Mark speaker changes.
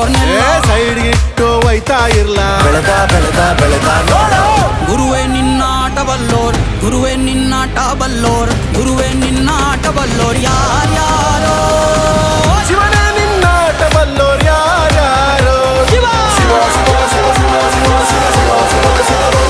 Speaker 1: ಬಲ್ಲೋರ್ನೆಲ್ಲ
Speaker 2: side ಇಟ್ಟು ಒಯ್ತಾ ಇರ್ಲ
Speaker 3: ಬೆಳೆದ ಬೆಳೆದ ಬೆಳೆದ ನೋಡು
Speaker 1: ಗುರುವೇ ನಿನ್ನಾಟ ಬಲ್ಲೋರ್ ಗುರುವೇ ನಿನ್ನಾಟ ಬಲ್ಲೋರ್ ಗುರುವೇ ನಿನ್ನಾಟ ಬಲ್ಲೋರ್ ಯಾರ್ಯಾರೋ
Speaker 2: ಶಿವನೇ ನಿನ್ನಾಟ ಬಲ್ಲೋರ್ ಯಾರ್ಯಾರೋ
Speaker 1: ಶಿವ
Speaker 3: ಶಿವ ಶಿವ ಶಿವ ಶಿವ ಶಿವ ಶಿವ ಶಿವ ಶಿವ ಶಿವ